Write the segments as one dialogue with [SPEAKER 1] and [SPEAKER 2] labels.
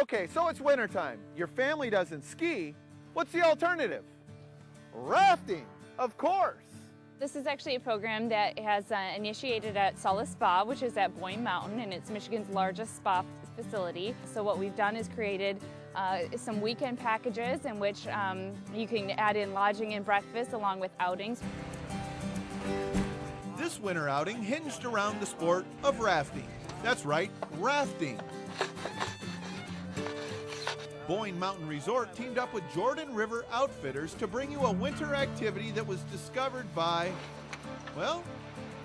[SPEAKER 1] Okay, so it's wintertime. Your family doesn't ski. What's the alternative? Rafting, of course.
[SPEAKER 2] This is actually a program that has initiated at Solace Spa, which is at Boyne Mountain, and it's Michigan's largest spa facility. So what we've done is created some weekend packages in which you can add in lodging and breakfast along with outings.
[SPEAKER 1] This winter outing hinged around the sport of rafting. That's right, rafting. Boyne Mountain Resort teamed up with Jordan River Outfitters to bring you a winter activity that was discovered by, well,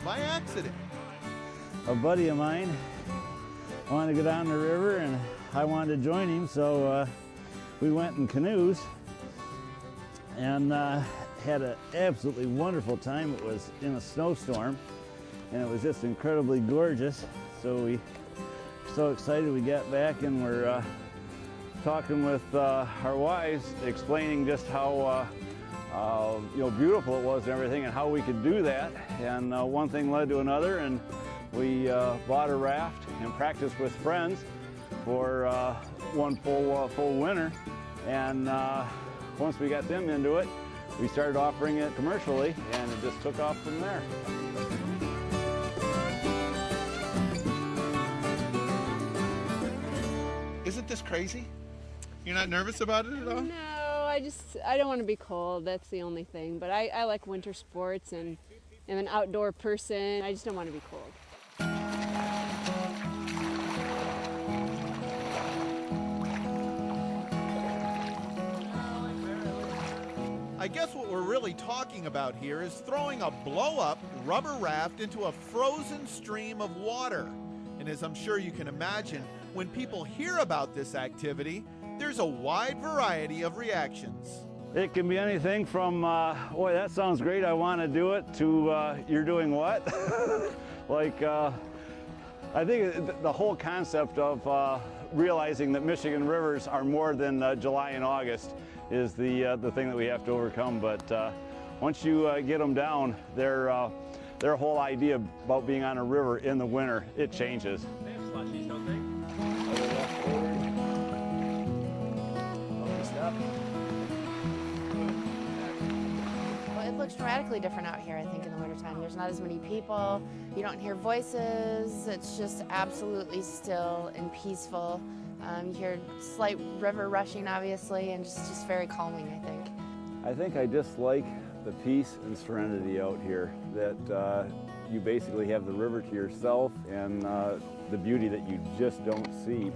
[SPEAKER 1] by accident.
[SPEAKER 3] A buddy of mine wanted to go down the river and I wanted to join him, so we went in canoes and had an absolutely wonderful time. It was in a snowstorm and it was just incredibly gorgeous. So we were so excited we got back and we're talking with our wives, explaining just how beautiful it was and everything, and how we could do that. And one thing led to another, and we bought a raft and practiced with friends for one full winter. And once we got them into it, we started offering it commercially, and it just took off from there.
[SPEAKER 1] Isn't this crazy? You're not nervous about it at all?
[SPEAKER 4] No, I don't want to be cold. That's the only thing. But I like winter sports and am an outdoor person. I just don't want to be cold.
[SPEAKER 1] I guess what we're really talking about here is throwing a blow-up rubber raft into a frozen stream of water. And as I'm sure you can imagine, when people hear about this activity, there's a wide variety of reactions.
[SPEAKER 3] It can be anything from, boy, that sounds great, I want to do it, to you're doing what? Like, I think the whole concept of realizing that Michigan rivers are more than July and August is the thing that we have to overcome. But once you get them down, their whole idea about being on a river in the winter, it changes.
[SPEAKER 5] They have slushies, don't they?
[SPEAKER 6] Well, it looks dramatically different out here, I think, in the wintertime. There's not as many people, you don't hear voices, it's just absolutely still and peaceful. You hear slight river rushing, obviously, and just very calming, I think.
[SPEAKER 3] I think I just like the peace and serenity out here, that you basically have the river to yourself and the beauty that you just don't see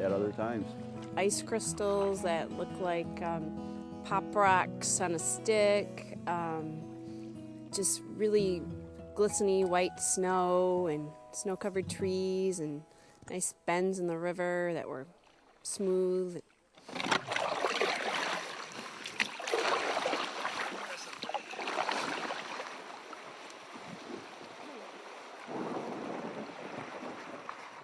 [SPEAKER 3] at other times.
[SPEAKER 4] Ice crystals that look like pop rocks on a stick, just really glistening white snow and snow-covered trees and nice bends in the river that were smooth.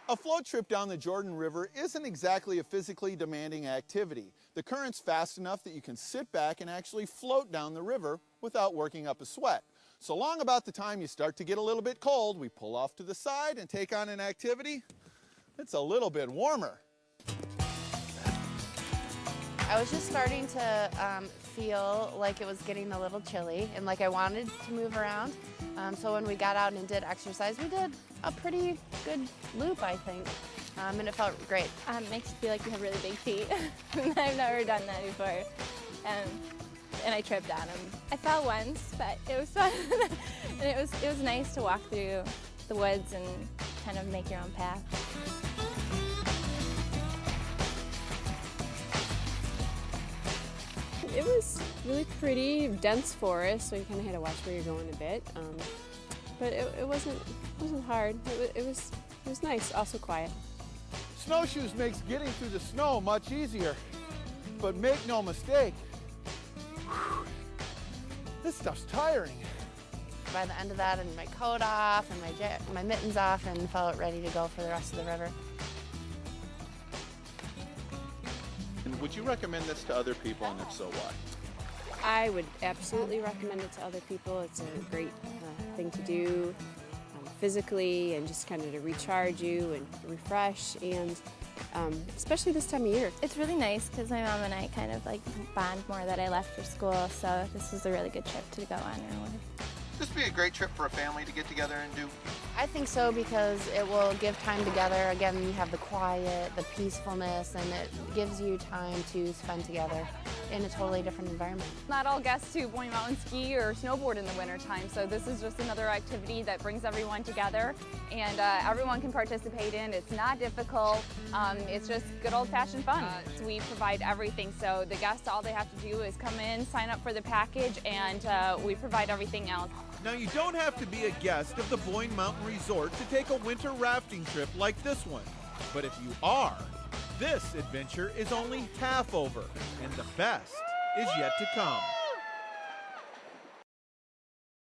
[SPEAKER 1] A float trip down the Jordan River isn't exactly a physically demanding activity. The current's fast enough that you can sit back and actually float down the river without working up a sweat. So long about the time you start to get a little bit cold, we pull off to the side and take on an activity that's a little bit warmer.
[SPEAKER 6] I was just starting to feel like it was getting a little chilly and like I wanted to move around. So when we got out and did exercise, we did a pretty good loop, I think, and it felt great.
[SPEAKER 2] It makes you feel like you have really big feet. I've never done that before. And I tripped on them. I fell once, but it was fun. And it was nice to walk through the woods and kind of make your own path.
[SPEAKER 4] It was really pretty, dense forest, so you kind of had to watch where you're going a bit. But it wasn't hard. It was nice, also quiet.
[SPEAKER 1] Snowshoes makes getting through the snow much easier, but make no mistake, this stuff's tiring.
[SPEAKER 6] By the end of that, I had my coat off and my mittens off and felt ready to go for the rest of the river.
[SPEAKER 1] And would you recommend this to other people, and if so, why?
[SPEAKER 4] I would absolutely recommend it to other people. It's a great thing to do physically and just kind of to recharge you and refresh. And especially this time of year.
[SPEAKER 5] It's really nice because my mom and I kind of like bond more that I left for school, so this was a really good trip to go on.
[SPEAKER 1] This would be a great trip for a family to get together and do.
[SPEAKER 6] I think so, because it will give time together. Again, you have the quiet, the peacefulness, and it gives you time to spend together in a totally different environment.
[SPEAKER 2] Not all guests to Boyne Mountain ski or snowboard in the wintertime, so this is just another activity that brings everyone together, and everyone can participate in. It's not difficult. It's just good old-fashioned fun. So we provide everything, so the guests, all they have to do is come in, sign up for the package, and we provide everything else.
[SPEAKER 1] Now, you don't have to be a guest of the Boyne Mountain Resort to take a winter rafting trip like this one. But if you are, this adventure is only half over, and the best is yet to come.